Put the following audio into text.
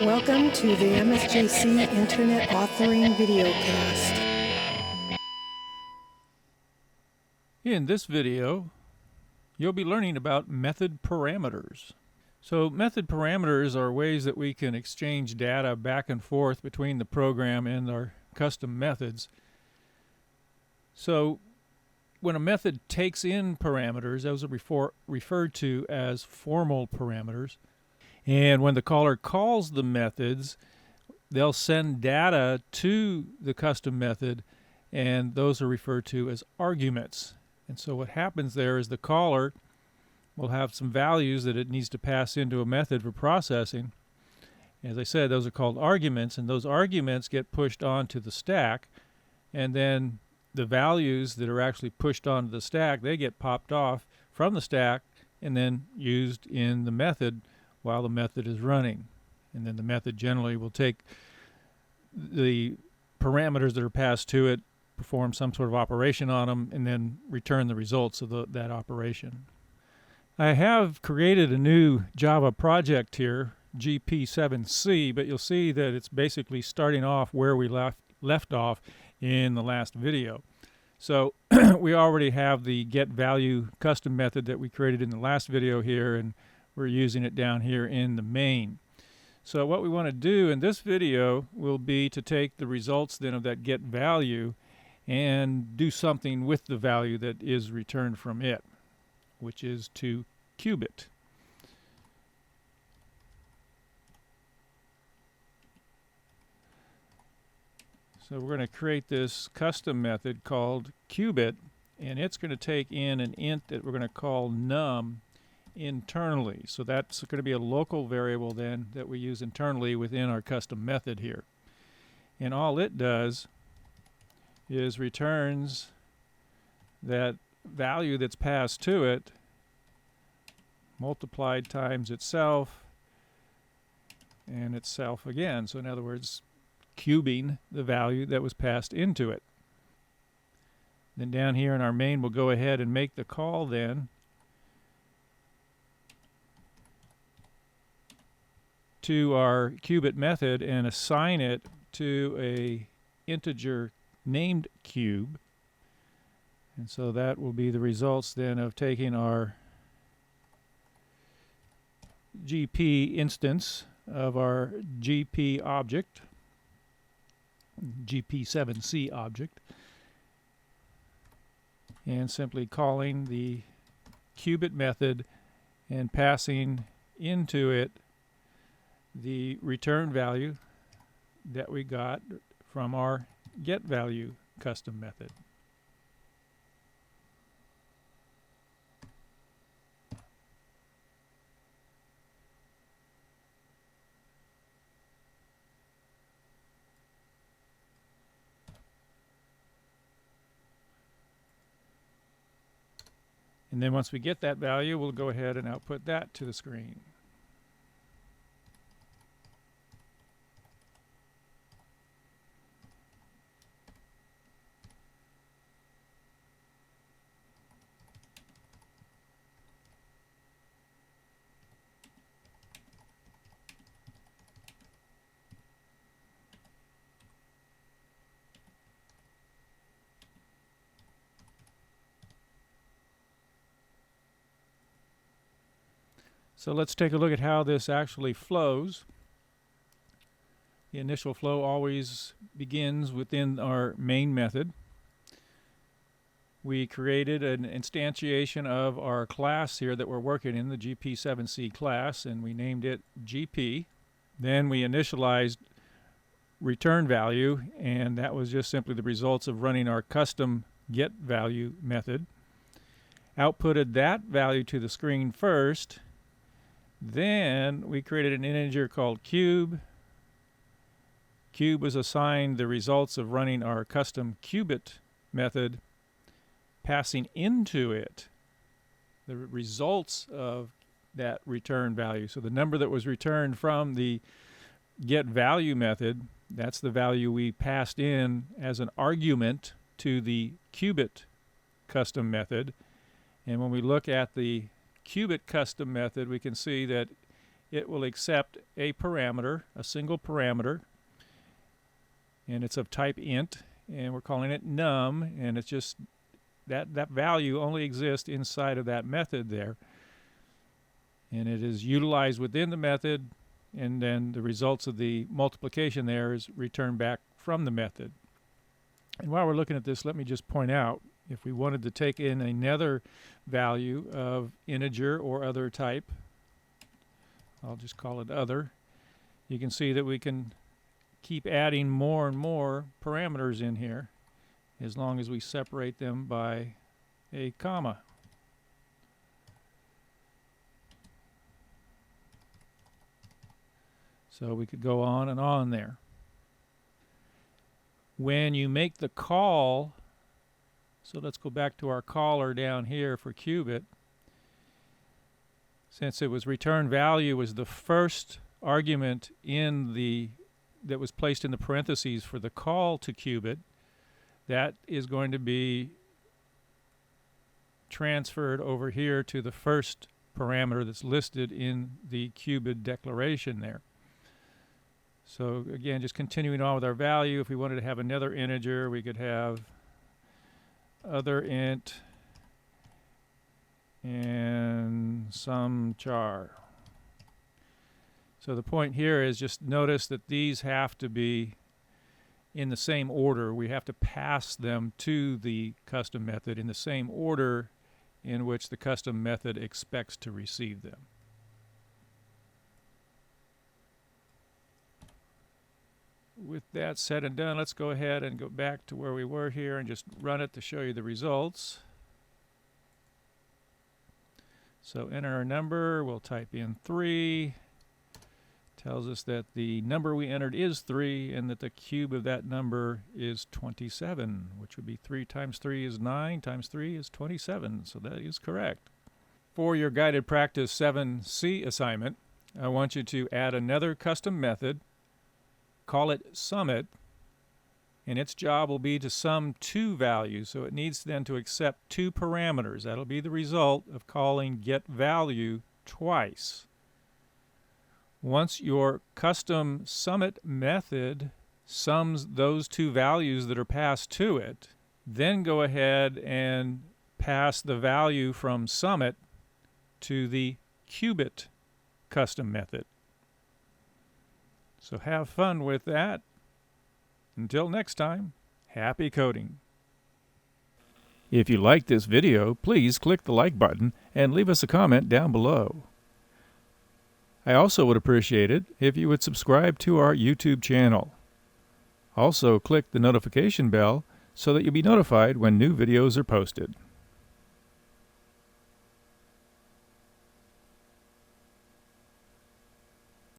Welcome to the MSJC Internet Authoring Videocast. In this video, you'll be learning about method parameters. So method parameters are ways that we can exchange data back and forth between the program and our custom methods. So when a method takes in parameters, those are referred to as formal parameters. And when the caller calls the methods, they'll send data to the custom method, and those are referred to as arguments. And so what happens there is the caller will have some values that it needs to pass into a method for processing. As I said, those are called arguments, and those arguments get pushed onto the stack, and then the values that are actually pushed onto the stack, they get popped off from the stack and then used in the method while the method is running. And then the method generally will take the parameters that are passed to it, perform some sort of operation on them, and then return the results of that operation. I have created a new Java project here, GP7C, but you'll see that it's basically starting off where we left off in the last video. So we already have the getValue custom method that we created in the last video here, and we're using it down here in the main. So what we want to do in this video will be to take the results then of that getValue and do something with the value that is returned from it, which is to cube it. So we're going to create this custom method called cubeIt, and it's going to take in an int that we're going to call num internally. So that's going to be a local variable then that we use internally within our custom method here. And all it does is returns that value that's passed to it multiplied times itself and itself again. So in other words, cubing the value that was passed into it. Then down here in our main, we'll go ahead and make the call then to our cubeIt method and assign it to a integer named cube. And so that will be the results then of taking our GP instance of our GP object, GP7C object, and simply calling the cubeIt method and passing into it the return value that we got from our getValue custom method. And then once we get that value, we'll go ahead and output that to the screen. So let's take a look at how this actually flows. The initial flow always begins within our main method. We created an instantiation of our class here that we're working in, the GP7C class, and we named it GP. Then we initialized return value, and that was just simply the results of running our custom getValue method. Outputted that value to the screen first. Then we created an integer called cube. Cube was assigned the results of running our custom cubeIt method, passing into it the results of that return value. So the number that was returned from the getValue method, that's the value we passed in as an argument to the cubeIt custom method. And when we look at the cubeIt custom method, we can see that it will accept a parameter, a single parameter, and it's of type int, and we're calling it num, and it's just that value only exists inside of that method there, and it is utilized within the method, and then the results of the multiplication there is returned back from the method. And while we're looking at this, let me just point out, if we wanted to take in another value of integer or other type, I'll just call it other, you can see that we can keep adding more and more parameters in here as long as we separate them by a comma. So we could go on and on there. When you make the call, so let's go back to our caller down here for qubit. Since it was return value was the first argument that was placed in the parentheses for the call to qubit, that is going to be transferred over here to the first parameter that's listed in the qubit declaration there. So again, just continuing on with our value, if we wanted to have another integer, we could have other int and some char. So the point here is just notice that these have to be in the same order. We have to pass them to the custom method in the same order in which the custom method expects to receive them. With that said and done, let's go ahead and go back to where we were here and just run it to show you the results. So enter our number, we'll type in 3. Tells us that the number we entered is 3 and that the cube of that number is 27, which would be 3 times 3 is 9 times 3 is 27, so that is correct. For your guided practice 7C assignment, I want you to add another custom method, call it SUMIT, and its job will be to sum two values, so it needs then to accept two parameters. That'll be the result of calling getValue twice. Once your custom SUMIT method sums those two values that are passed to it, then go ahead and pass the value from SUMIT to the qubit custom method. So have fun with that. Until next time, happy coding. If you liked this video, please click the like button and leave us a comment down below. I also would appreciate it if you would subscribe to our YouTube channel. Also click the notification bell so that you'll be notified when new videos are posted.